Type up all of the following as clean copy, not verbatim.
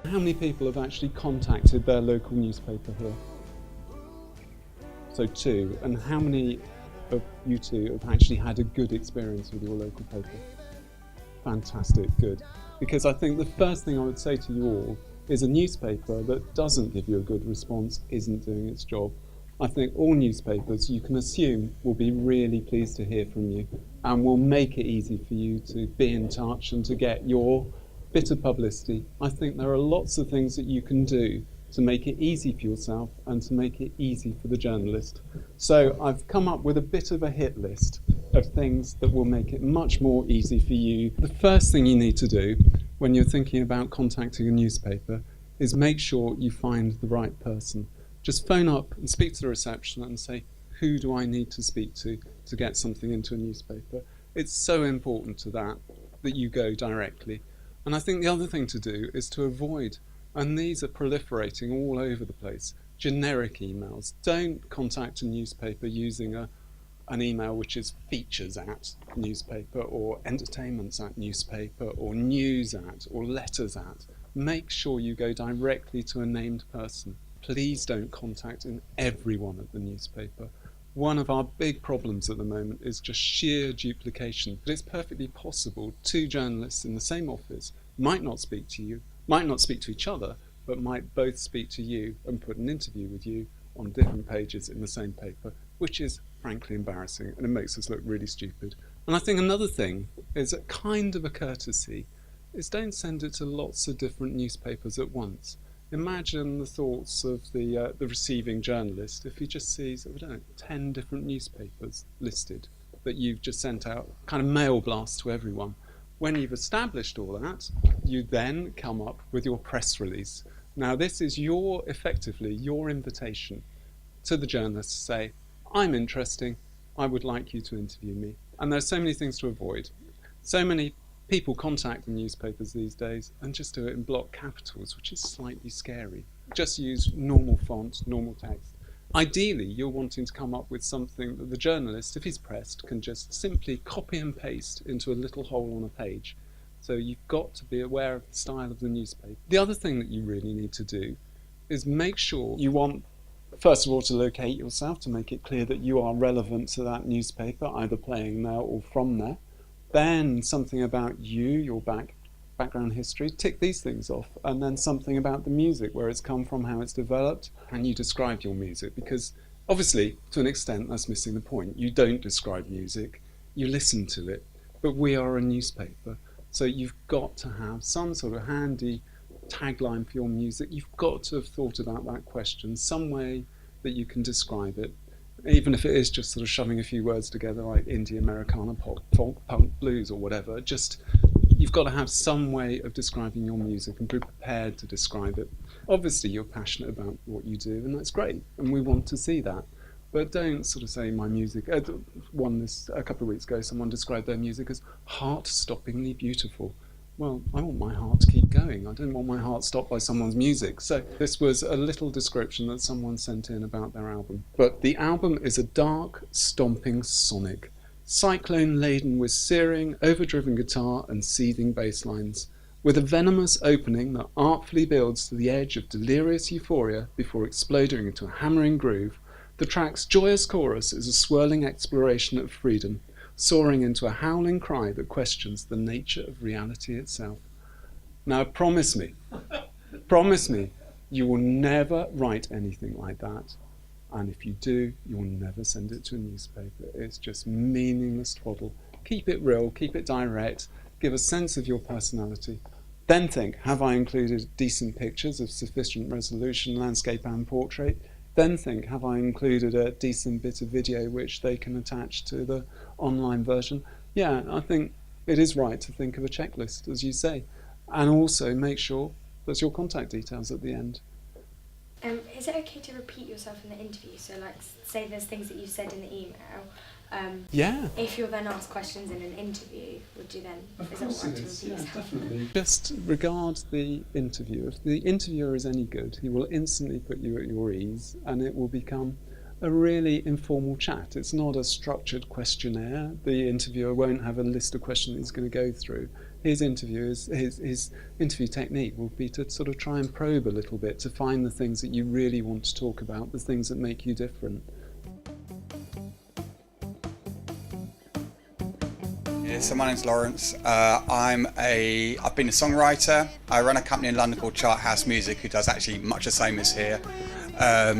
How many people have actually contacted their local newspaper here? So 2. And how many of you two have actually had a good experience with your local paper? Fantastic, good. Because I think the first thing I would say to you all is a newspaper that doesn't give you a good response isn't doing its job. I think all newspapers, you can assume, will be really pleased to hear from you and will make it easy for you to be in touch and to get your bit of publicity. I think there are lots of things that you can do to make it easy for yourself and to make it easy for the journalist. So I've come up with a bit of a hit list of things that will make it much more easy for you. The first thing you need to do when you're thinking about contacting a newspaper is make sure you find the right person. Just phone up and speak to the reception and say, who do I need to speak to get something into a newspaper? It's so important to that you go directly. And I think the other thing to do is to avoid, and these are proliferating all over the place, generic emails. Don't contact a newspaper using an email which is features at newspaper or entertainments at newspaper or news at or letters at. Make sure you go directly to a named person. Please don't contact in everyone at the newspaper. One of our big problems at the moment is just sheer duplication. But it's perfectly possible 2 journalists in the same office might not speak to you, might not speak to each other, but might both speak to you and put an interview with you on different pages in the same paper, which is frankly embarrassing and it makes us look really stupid. And I think another thing is a kind of a courtesy is don't send it to lots of different newspapers at once. Imagine the thoughts of the receiving journalist if he just sees, I don't know, 10 different newspapers listed that you've just sent out, kind of mail blast to everyone. When you've established all that, you then come up with your press release. Now this is effectively your invitation to the journalist to say, I'm interesting, I would like you to interview me. And there's so many things to avoid. So many people contact the newspapers these days and just do it in block capitals, which is slightly scary. Just use normal font, normal text. Ideally, you're wanting to come up with something that the journalist, if he's pressed, can just simply copy and paste into a little hole on a page. So you've got to be aware of the style of the newspaper. The other thing that you really need to do is make sure you want, first of all, to locate yourself, to make it clear that you are relevant to that newspaper, either playing there or from there. Then something about you, your background history, tick these things off, and then something about the music, where it's come from, how it's developed, and you describe your music, because obviously, to an extent, that's missing the point. You don't describe music, you listen to it, but we are a newspaper, so you've got to have some sort of handy tagline for your music. You've got to have thought about that question, some way that you can describe it. Even if it is just sort of shoving a few words together like indie, Americana, pop, folk, punk, blues or whatever, just you've got to have some way of describing your music and be prepared to describe it. Obviously you're passionate about what you do and that's great and we want to see that. But don't sort of say my music, a couple of weeks ago someone described their music as heart-stoppingly beautiful. Well, I want my heart to keep going. I don't want my heart stopped by someone's music. So this was a little description that someone sent in about their album. But the album is a dark, stomping sonic, cyclone laden with searing, overdriven guitar and seething bass lines, with a venomous opening that artfully builds to the edge of delirious euphoria before exploding into a hammering groove. The track's joyous chorus is a swirling exploration of freedom, soaring into a howling cry that questions the nature of reality itself. Now promise me, you will never write anything like that. And if you do, you'll never send it to a newspaper. It's just meaningless twaddle. Keep it real, keep it direct, give a sense of your personality. Then think, have I included decent pictures of sufficient resolution, landscape and portrait? Then think, have I included a decent bit of video which they can attach to the online version? Yeah, I think it is right to think of a checklist, as you say. And also make sure there's your contact details at the end. Is it okay to repeat yourself in the interview? So like, say there's things that you said in the email. Yeah. If you're then asked questions in an interview, would you then, is it all right to repeat yourself? Definitely. Just regard the interview. If the interviewer is any good, he will instantly put you at your ease and it will become a really informal chat. It's not a structured questionnaire. The interviewer won't have a list of questions he's going to go through. His interview his interview technique will be to sort of try and probe a little bit to find the things that you really want to talk about, the things that make you different. Yeah, so my name's Lawrence. I've been a songwriter. I run a company in London called Charthouse Music, who does actually much the same as here. I've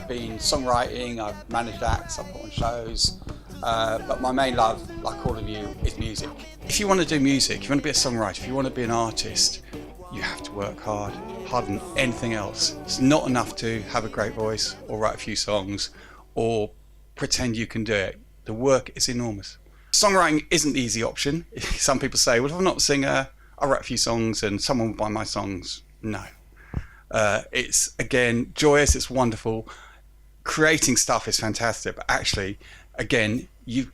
been songwriting, I've managed acts, I've put on shows, but my main love, like all of you, is music. If you want to do music, if you want to be a songwriter, if you want to be an artist, you have to work harder than anything else. It's not enough to have a great voice or write a few songs or pretend you can do it. The work is enormous. Songwriting isn't the easy option. Some people say, well, if I'm not a singer, I'll write a few songs and someone will buy my songs. No. It's, again, joyous, it's wonderful. Creating stuff is fantastic, but actually, again, you've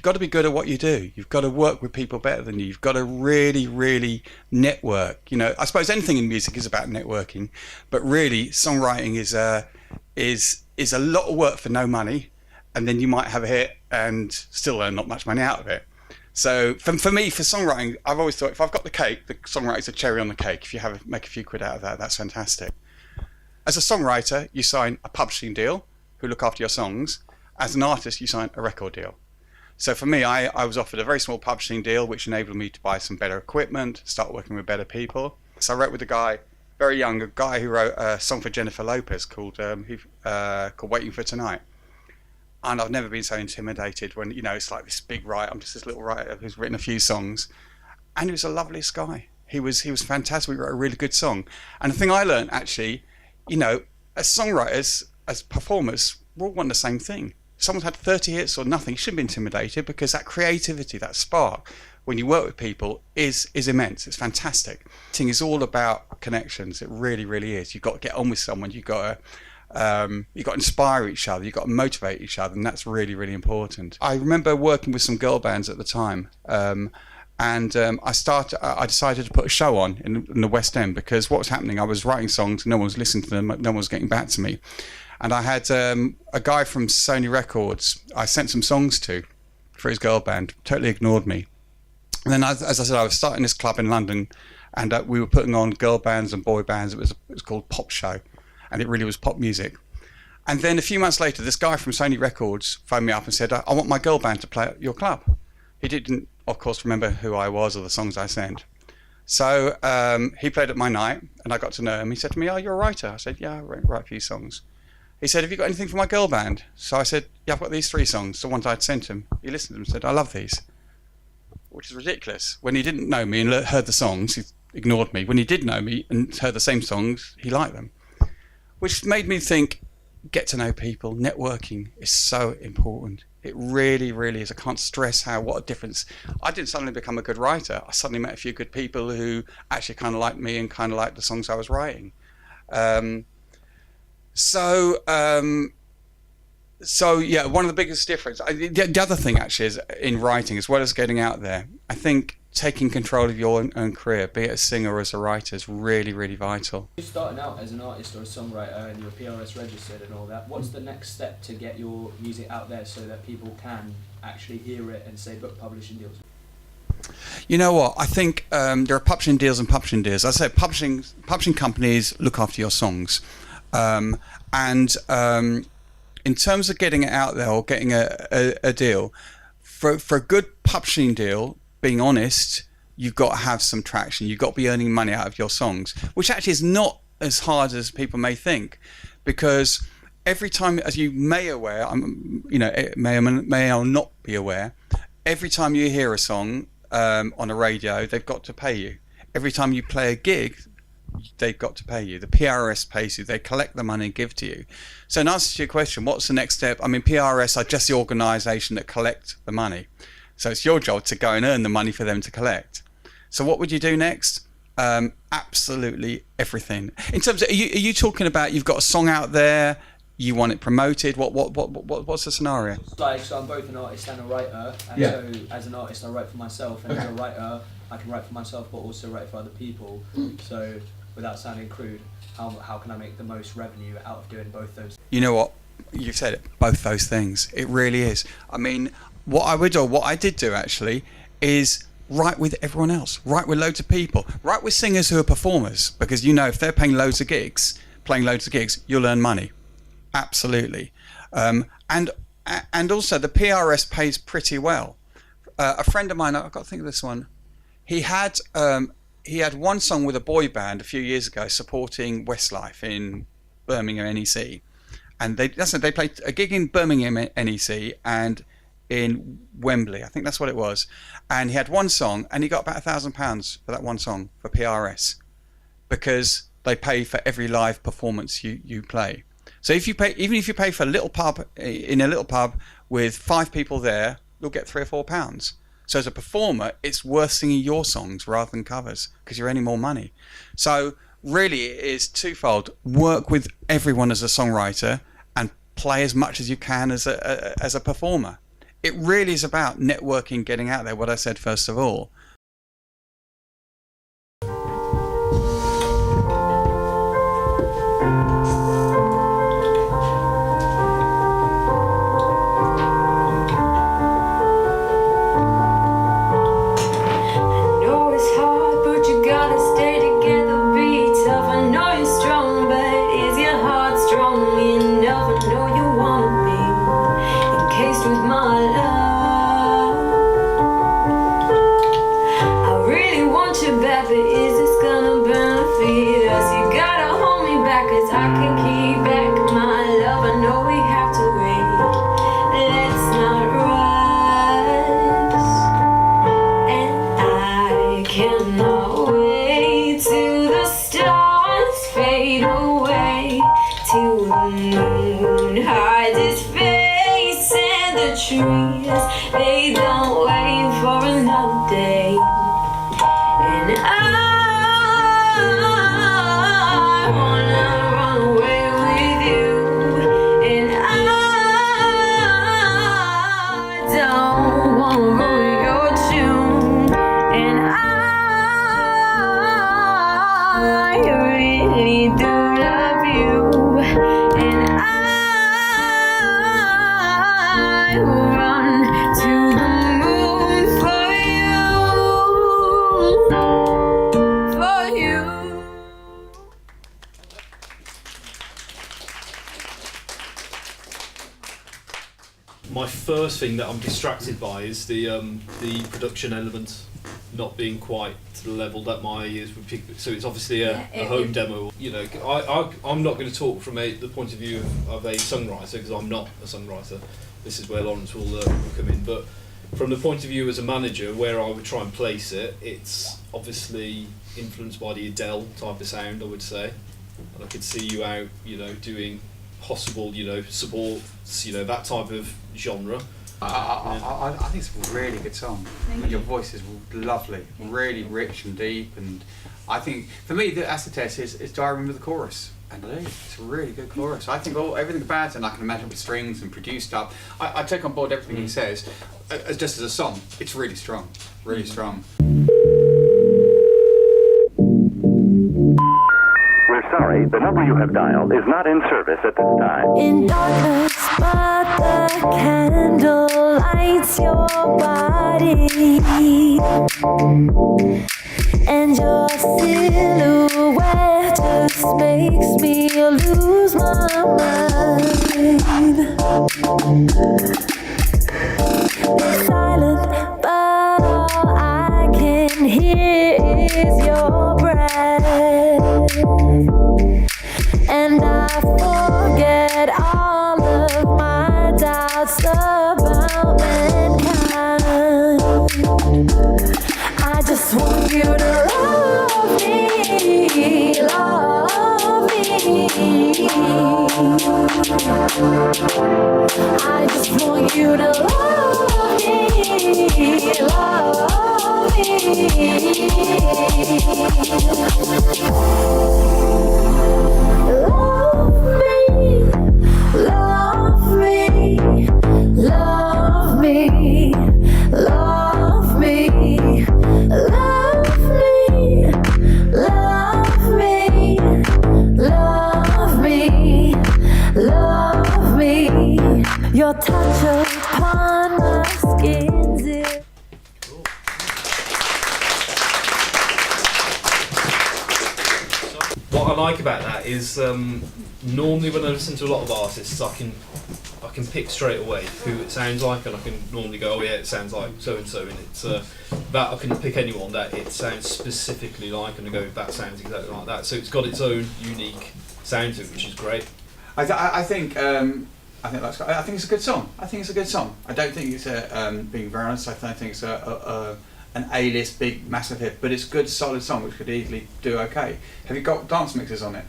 got to be good at what you do. You've got to work with people better than you. You've got to really, really network. You know, I suppose anything in music is about networking, but really, songwriting is a lot of work for no money. And then you might have a hit and still earn not much money out of it. So for me, for songwriting, I've always thought if I've got the cake, the songwriting's a cherry on the cake. If you make a few quid out of that, that's fantastic. As a songwriter, you sign a publishing deal who look after your songs. As an artist, you sign a record deal. So for me, I was offered a very small publishing deal, which enabled me to buy some better equipment, start working with better people. So I wrote with a guy, very young, a guy who wrote a song for Jennifer Lopez called Waiting for Tonight. And I've never been so intimidated when, you know, it's like this big writer. I'm just this little writer who's written a few songs. And he was the loveliest guy. He was fantastic. We wrote a really good song. And the thing I learned, actually, you know, as songwriters, as performers, we're all want the same thing. If someone's had 30 hits or nothing, you shouldn't be intimidated, because that creativity, that spark, when you work with people, is immense. It's fantastic. Acting is all about connections. It really, really is. You've got to get on with someone. You've got to inspire each other, you've got to motivate each other, and that's really, really important. I remember working with some girl bands at the time, I decided to put a show on in the West End, because what was happening, I was writing songs, no one was listening to them, no one was getting back to me. And I had a guy from Sony Records I sent some songs to for his girl band, totally ignored me. And then, as I said, I was starting this club in London, and we were putting on girl bands and boy bands. It was called Pop Show. And it really was pop music. And then a few months later, this guy from Sony Records phoned me up and said, I want my girl band to play at your club. He didn't, of course, remember who I was or the songs I sent. So he played at my night, and I got to know him. He said to me, oh, you're a writer? I said, yeah, I write a few songs. He said, have you got anything for my girl band? So I said, yeah, I've got these 3 songs, the ones I'd sent him. He listened to them and said, I love these, which is ridiculous. When he didn't know me and heard the songs, he ignored me. When he did know me and heard the same songs, he liked them. Which made me think, get to know people, networking is so important. It really, really is. I can't stress what a difference. I didn't suddenly become a good writer. I suddenly met a few good people who actually kind of liked me and kind of liked the songs I was writing. So yeah, one of the biggest difference. The other thing actually is in writing, as well as getting out there, I think taking control of your own career, be it a singer or as a writer, is really, really vital. You're starting out as an artist or a songwriter and you're PRS registered and all that. What's the next step to get your music out there so that people can actually hear it and say book publishing deals? You know what? I think there are publishing deals and publishing deals. As I say, publishing companies look after your songs. In terms of getting it out there or getting a deal, for a good publishing deal, being honest, you've got to have some traction. You've got to be earning money out of your songs, which actually is not as hard as people may think, because every time, as you may aware, may or not be aware, every time you hear a song on a radio, they've got to pay you. Every time you play a gig, they've got to pay you. The PRS pays you. They collect the money and give to you. So in answer to your question, what's the next step? I mean, PRS are just the organisation that collect the money. So it's your job to go and earn the money for them to collect. So what would you do next? Absolutely everything. In terms of, are you talking about you've got a song out there, you want it promoted? What's the scenario? Like, so I'm both an artist and a writer, and so as an artist I write for myself, and as a writer I can write for myself but also write for other people. So without sounding crude, how can I make the most revenue out of doing both those? You know what? You said it. Both those things. It really is. I mean, what I did do actually, is write with everyone else. Write with loads of people. Write with singers who are performers, because you know if they're playing loads of gigs, you'll earn money. Absolutely. And also the PRS pays pretty well. A friend of mine, I've got to think of this one. He had one song with a boy band a few years ago supporting Westlife in Birmingham NEC, and they played a gig in Birmingham NEC and in Wembley, I think that's what it was. And he had one song, and he got about £1,000 for that one song for PRS, because they pay for every live performance you play. So if you pay, even if you pay for a little pub with 5 people there, you'll get £3 or £4. So as a performer, it's worth singing your songs rather than covers, because you're earning more money. So really, it is twofold: work with everyone as a songwriter, and play as much as you can as a performer. It really is about networking, getting out there. What I said first of all. They don't wait for another day, and I wanna run away with you, and I don't wanna ruin your tune, and I really do love you, and I will run to the moon for you. My first thing that I'm distracted by is the production element not being quite to the level that my ears would pick. So it's obviously a home demo. You know, I'm not going to talk from the point of view of a songwriter, because I'm not a songwriter. This is where Lawrence will come in. But from the point of view as a manager, where I would try and place it, it's obviously influenced by the Adele type of sound, I would say. And I could see you out, you know, doing possible, you know, supports, you know, that type of genre. I think it's a really good song. Your voice is lovely, really rich and deep, and I think for me the acid test is do I remember the chorus? And it's a really good chorus. I think everything about it, and I can imagine with strings and produced stuff. I take on board everything he says. Just as a song, it's really strong, really strong. We're sorry, the number you have dialed is not in service at this time. In darkness, but the candle lights your body, and your silhouette just makes me lose my mind. It's silent, but all I can hear is your breath, and I forget all of my doubts about mankind. I just want you to love me, love me. I just want what I like about that is normally when I listen to a lot of artists, I can pick straight away who it sounds like, and I can normally go, oh yeah, it sounds like so and so, and it's that I can pick anyone that it sounds specifically like, and I go, that sounds exactly like that. So it's got its own unique sound to it, which is great. I think that's. I think it's a good song. I think it's a good song. I don't think it's being very honest. I don't think it's an A-list big massive hit, but it's a good solid song which could easily do okay. Have you got dance mixes on it?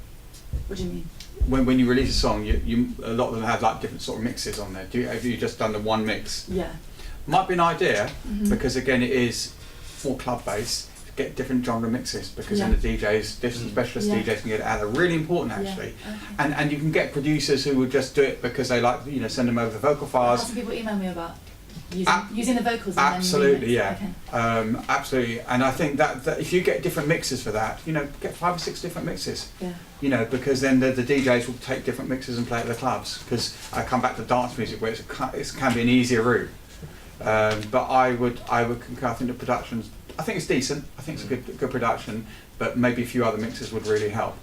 What do you mean? When you release a song, you a lot of them have like different sort of mixes on there. Have you just done the one mix? Yeah. Might be an idea, because again it is more club based. Get different genre mixes, because then the DJs, different specialist DJs can get it out. They're really important actually, and you can get producers who would just do it because they like, send them over the vocal files. That's what people email me about. Using the vocals. Absolutely, and then yeah. Absolutely, and I think that if you get different mixes for that, get 5 or 6 different mixes. Yeah. Because then the DJs will take different mixes and play at the clubs. Because I come back to dance music, where it can be an easier route. But I would concur. I think the production's. I think it's decent. I think it's a good production, but maybe a few other mixes would really help.